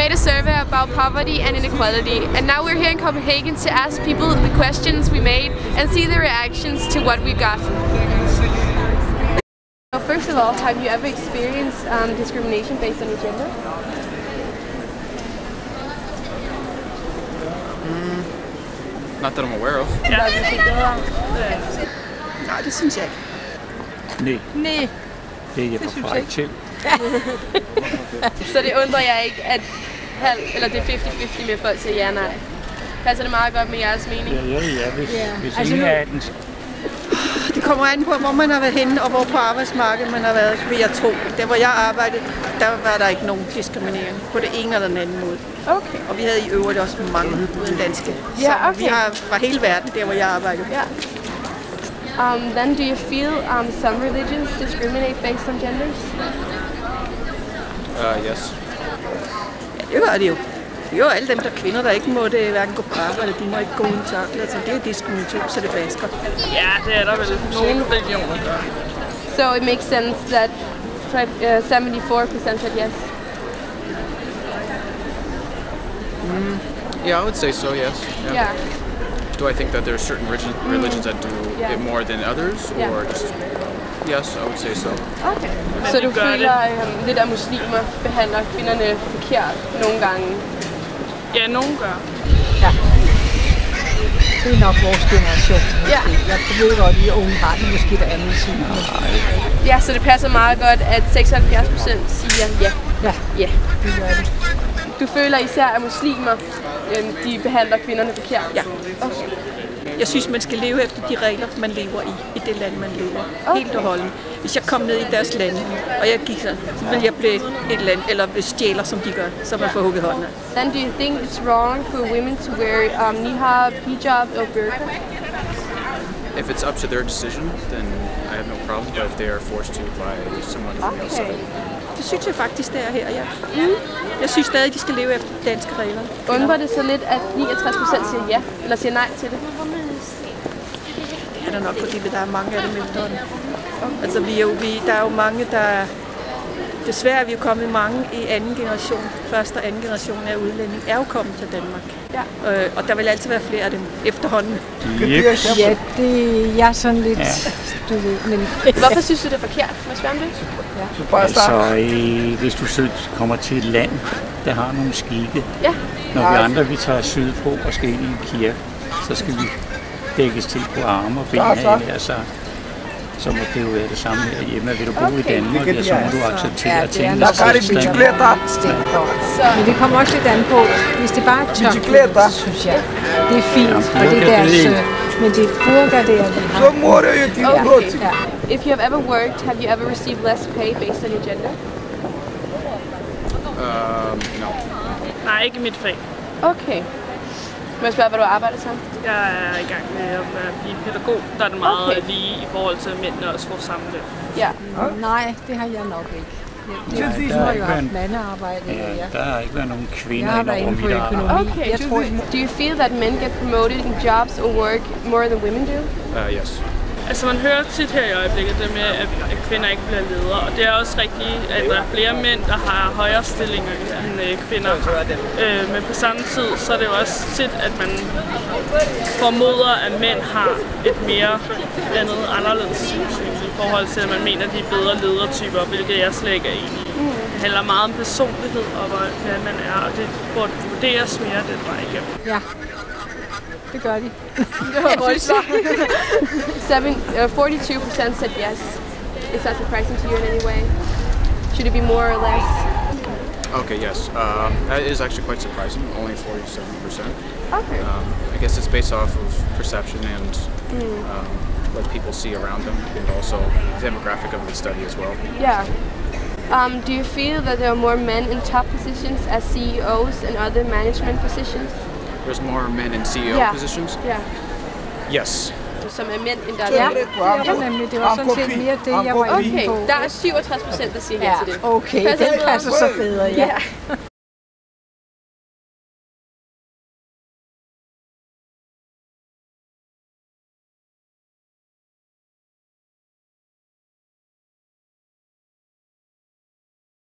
made a survey about poverty and inequality, and now we're here in Copenhagen to ask people the questions we made and see their reactions to what we got. Well, first of all, have you ever experienced discrimination based on your gender? Not that I'm aware of. Nej, det synes jeg ikke. Nej. Det er jeg for fejl til. Så det undrer jeg ikke, at det er 50-50 med folk siger ja nej. Passer det meget godt med jeres mening? Hvis ingen af den... Det kommer an på, hvor man har været henne, og hvor på arbejdsmarkedet man har været, vil jeg tro. Der hvor jeg arbejdede, der var der ikke nogen diskriminering på det ene eller den anden måde. Okay. Og vi havde i øvrigt også mange danske. Ja, okay. Så vi har fra hele verden, der hvor jeg arbejdede. Ja. Then do you feel some religions discriminate based on genders? Yes. Ja, det gør det jo. Det er jo alle dem, der kvinder, der ikke må det hverken gå på arbejde, de må ikke gå uden tørklæder, så det er diskrimination, så det basker. Ja, det er der vel nogle religioner, der. So it makes sense that 74% said yes. Yeah, I would say so, yes. Yeah. Do I think that there are certain religions that do it more than others, or just... Yes, I would say so. Okay. Så du føler lidt, at muslimer behandler kvinderne forkert nogle gange? Ja, nogen gør. Ja. Det er nok vores generation. Ja. Jeg ved godt, at I unge har det måske det andet syn. Ja, så det passer meget godt, at 76% siger ja. Ja, det gør det. Du føler især, at muslimer de behandler kvinderne forkert? Ja. Okay. Jeg synes, man skal leve efter de regler, man lever i det land, man lever. Okay. Helt og holdent. Hvis jeg kom ned i deres land, og jeg gik så ville jeg blive et land, eller stjæler, som de gør, så man får hugget hånden af. Then do you think it's wrong for women to wear niqab, hijab or burqa? If it's up to their decision, then I have no problem. But if they are forced to by someone from the outside. Det synes jeg faktisk, det er her, ja. Jeg synes stadig, de skal leve efter danske regler. Undrer det så lidt, at 69% siger ja, eller siger nej til det? Det er der nok, fordi der er mange af dem efterhånden. Altså, der er jo mange, der... Desværre er vi jo kommet mange i anden generation. Første og anden generation af udlænding er jo kommet til Danmark. Ja. Og der vil altid være flere af dem efterhånden. Ja, jeg er sådan lidt... Du ved, men... Hvorfor synes du, det er forkert? Må jeg spørge om det? Altså, hvis du kommer til et land, der har nogle skikke, når vi andre vi tager sydpå og skal ind i en kirke, så skal vi dækkes til på arme og ben af, så må det jo være det samme herhjemme. Vil du bo i Danmark, så må du acceptere tingene. Men det kommer også lidt an på, hvis det bare er tørklæder, så synes jeg, det er fint, og det er deres... Men det er burka, det er det her. Okay. If you have ever worked, have you ever received less pay based on your gender? No. Nej, ikke i mit fag. Okay. Må jeg spørge, hvad du arbejder som? Jeg er i gang med at blive pædagog, der er det meget lige i forhold til, at mændene også får samme løn. Ja. Nej, det har jeg nok ikke. Du har jo haft mandearbejde. Ja, der har ikke været nogen kvinder ind over mit arbejde. Okay. Do you feel that men get promoted in jobs or work more than women do? Yes. Altså man hører tit her i øjeblikket det med, at kvinder ikke bliver ledere, og det er også rigtigt, at der er flere mænd, der har højere stillinger end kvinder. Men på samme tid, så er det jo også tit, at man formoder, at mænd har et mere anderledes synssyn i forhold til, at man mener, at de er bedre ledertyper, hvilket jeg slet ikke er enig i. Det handler meget om personlighed og hvad man er, og det burde vurderes mere den vej igennem. Ja. Det gør de. Det var hurtigt svar. 42% said yes. Is that surprising to you in any way? Should it be more or less? Okay, yes. That is actually quite surprising. Only 47%. Okay. I guess it's based off of perception and what people see around them, and also the demographic of the study as well. Yeah. Do you feel that there are more men in top positions as CEOs and other management positions? There's more men in CEO positions? Yeah. Yes. Som er mænd end der er nemlig. Det var sådan set mere det, jeg var inde på. Okay, der er 67%, der siger ja til det. Okay, det passer så bedre, ja.